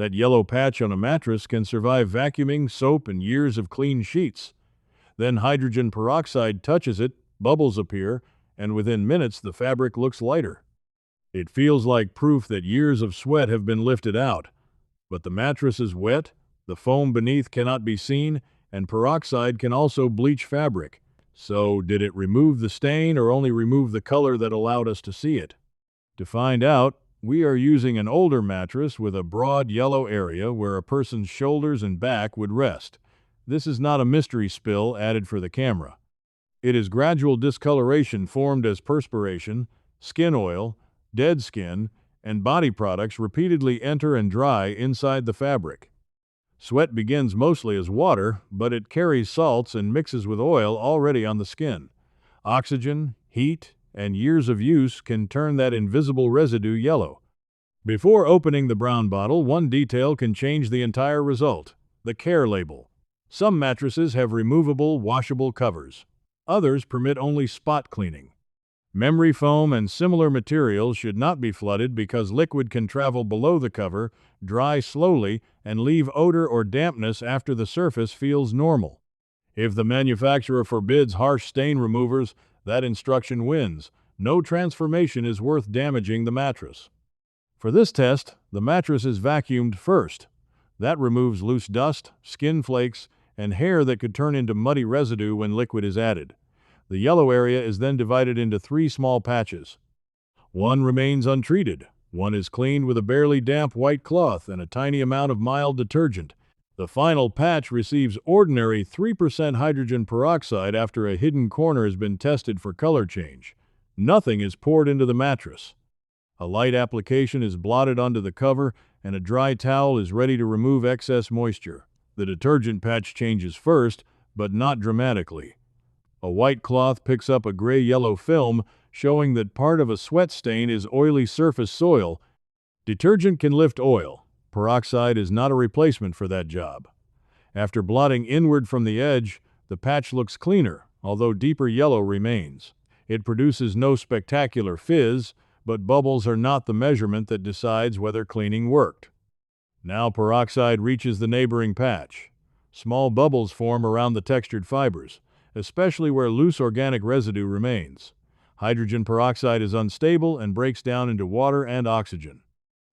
That yellow patch on a mattress can survive vacuuming, soap, and years of clean sheets. Then hydrogen peroxide touches it, bubbles appear, and within minutes the fabric looks lighter. It feels like proof that years of sweat have been lifted out. But the mattress is wet, the foam beneath cannot be seen, and peroxide can also bleach fabric. So, did it remove the stain or only remove the color that allowed us to see it? To find out, we are using an older mattress with a broad yellow area where a person's shoulders and back would rest. This is not a mystery spill added for the camera. It is gradual discoloration formed as perspiration, skin oil, dead skin, and body products repeatedly enter and dry inside the fabric. Sweat begins mostly as water, but it carries salts and mixes with oil already on the skin. Oxygen, heat, and years of use can turn that invisible residue yellow. Before opening the brown bottle, one detail can change the entire result: the care label. Some mattresses have removable, washable covers. Others permit only spot cleaning. Memory foam and similar materials should not be flooded because liquid can travel below the cover, dry slowly, and leave odor or dampness after the surface feels normal. If the manufacturer forbids harsh stain removers, that instruction wins. No transformation is worth damaging the mattress. For this test, the mattress is vacuumed first. That removes loose dust, skin flakes, and hair that could turn into muddy residue when liquid is added. The yellow area is then divided into 3 small patches. One remains untreated. One is cleaned with a barely damp white cloth and a tiny amount of mild detergent. The final patch receives ordinary 3% hydrogen peroxide after a hidden corner has been tested for color change. Nothing is poured into the mattress. A light application is blotted onto the cover, and a dry towel is ready to remove excess moisture. The detergent patch changes first, but not dramatically. A white cloth picks up a gray-yellow film, showing that part of a sweat stain is oily surface soil. Detergent can lift oil. Peroxide is not a replacement for that job. After blotting inward from the edge, the patch looks cleaner, although deeper yellow remains. It produces no spectacular fizz, but bubbles are not the measurement that decides whether cleaning worked. Now peroxide reaches the neighboring patch. Small bubbles form around the textured fibers, especially where loose organic residue remains. Hydrogen peroxide is unstable and breaks down into water and oxygen.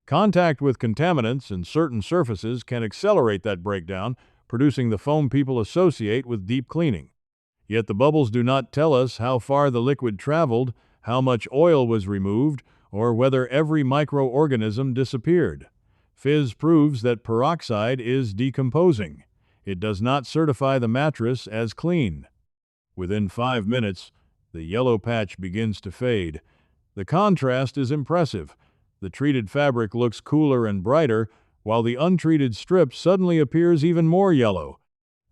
Contact with contaminants and certain surfaces can accelerate that breakdown, producing the foam people associate with deep cleaning. Yet the bubbles do not tell us how far the liquid traveled, how much oil was removed, or whether every microorganism disappeared. Fizz proves that peroxide is decomposing. It does not certify the mattress as clean. Within 5 minutes, the yellow patch begins to fade. The contrast is impressive. The treated fabric looks cooler and brighter, while the untreated strip suddenly appears even more yellow.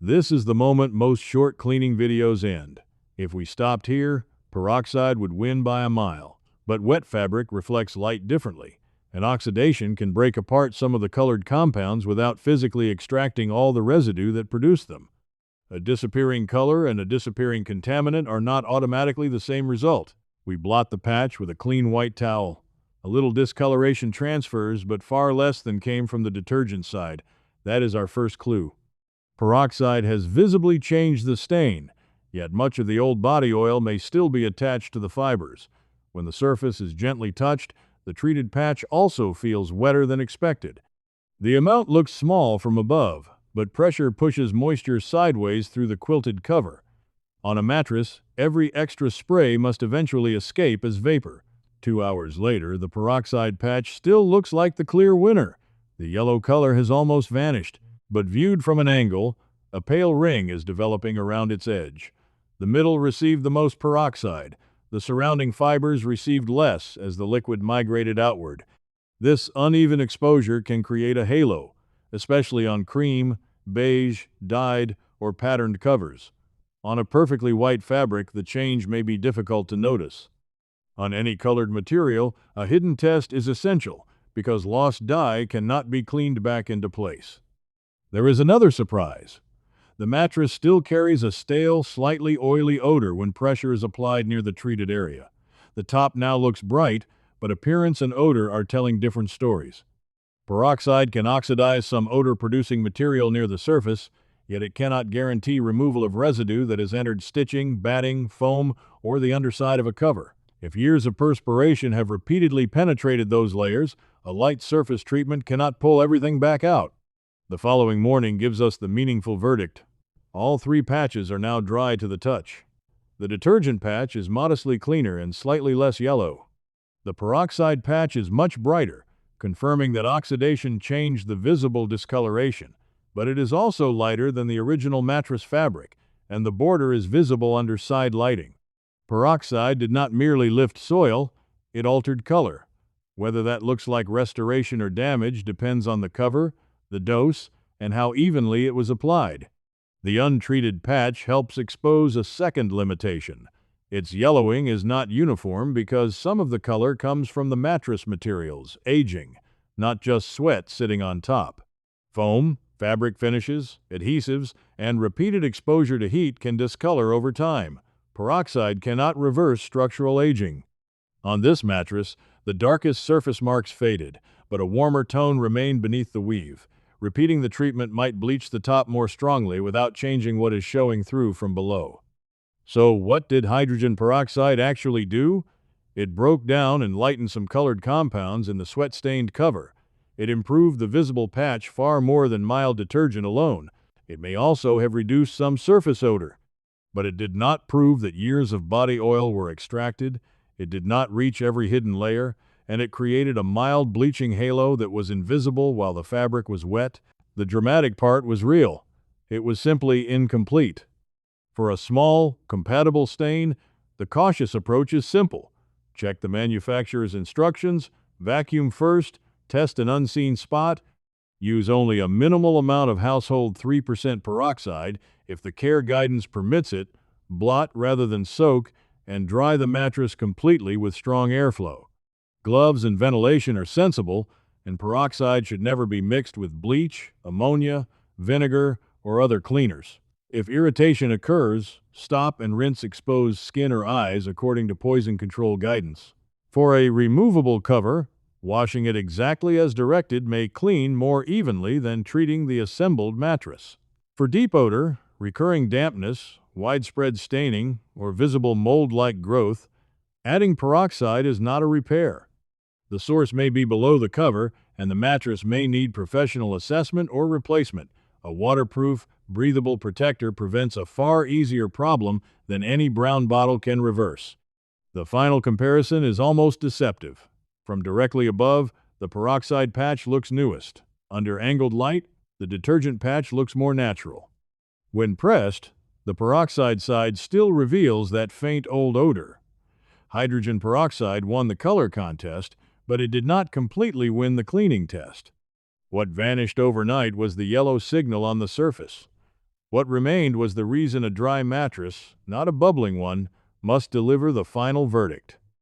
This is the moment most short cleaning videos end. If we stopped here, peroxide would win by a mile. But wet fabric reflects light differently, and oxidation can break apart some of the colored compounds without physically extracting all the residue that produced them. A disappearing color and a disappearing contaminant are not automatically the same result. We blot the patch with a clean white towel. A little discoloration transfers, but far less than came from the detergent side. That is our first clue. Peroxide has visibly changed the stain, yet much of the old body oil may still be attached to the fibers. When the surface is gently touched, the treated patch also feels wetter than expected. The amount looks small from above, but pressure pushes moisture sideways through the quilted cover. On a mattress, every extra spray must eventually escape as vapor. 2 hours later, the peroxide patch still looks like the clear winner. The yellow color has almost vanished, but viewed from an angle, a pale ring is developing around its edge. The middle received the most peroxide. The surrounding fibers received less as the liquid migrated outward. This uneven exposure can create a halo, especially on cream, beige, dyed, or patterned covers. On a perfectly white fabric, the change may be difficult to notice. On any colored material, a hidden test is essential because lost dye cannot be cleaned back into place. There is another surprise. The mattress still carries a stale, slightly oily odor when pressure is applied near the treated area. The top now looks bright, but appearance and odor are telling different stories. Peroxide can oxidize some odor-producing material near the surface, yet it cannot guarantee removal of residue that has entered stitching, batting, foam, or the underside of a cover. If years of perspiration have repeatedly penetrated those layers, a light surface treatment cannot pull everything back out. The following morning gives us the meaningful verdict. All three patches are now dry to the touch. The detergent patch is modestly cleaner and slightly less yellow. The peroxide patch is much brighter, confirming that oxidation changed the visible discoloration, but it is also lighter than the original mattress fabric, and the border is visible under side lighting. Peroxide did not merely lift soil, it altered color. Whether that looks like restoration or damage depends on the cover, the dose, and how evenly it was applied. The untreated patch helps expose a second limitation. Its yellowing is not uniform because some of the color comes from the mattress materials, aging, not just sweat sitting on top. Foam, fabric finishes, adhesives, and repeated exposure to heat can discolor over time. Peroxide cannot reverse structural aging. On this mattress, the darkest surface marks faded, but a warmer tone remained beneath the weave. Repeating the treatment might bleach the top more strongly without changing what is showing through from below. So what did hydrogen peroxide actually do? It broke down and lightened some colored compounds in the sweat-stained cover. It improved the visible patch far more than mild detergent alone. It may also have reduced some surface odor. But it did not prove that years of body oil were extracted. It did not reach every hidden layer, and it created a mild bleaching halo that was invisible while the fabric was wet. The dramatic part was real. It was simply incomplete. For a small, compatible stain, the cautious approach is simple. Check the manufacturer's instructions, vacuum first, test an unseen spot, use only a minimal amount of household 3% peroxide if the care guidance permits it, blot rather than soak, and dry the mattress completely with strong airflow. Gloves and ventilation are sensible, and peroxide should never be mixed with bleach, ammonia, vinegar, or other cleaners. If irritation occurs, stop and rinse exposed skin or eyes according to poison control guidance. For a removable cover, washing it exactly as directed may clean more evenly than treating the assembled mattress. For deep odor, recurring dampness, widespread staining, or visible mold-like growth, adding peroxide is not a repair. The source may be below the cover, and the mattress may need professional assessment or replacement. A waterproof, breathable protector prevents a far easier problem than any brown bottle can reverse. The final comparison is almost deceptive. From directly above, the peroxide patch looks newest. Under angled light, the detergent patch looks more natural. When pressed, the peroxide side still reveals that faint old odor. Hydrogen peroxide won the color contest, but it did not completely win the cleaning test. What vanished overnight was the yellow signal on the surface. What remained was the reason a dry mattress, not a bubbling one, must deliver the final verdict.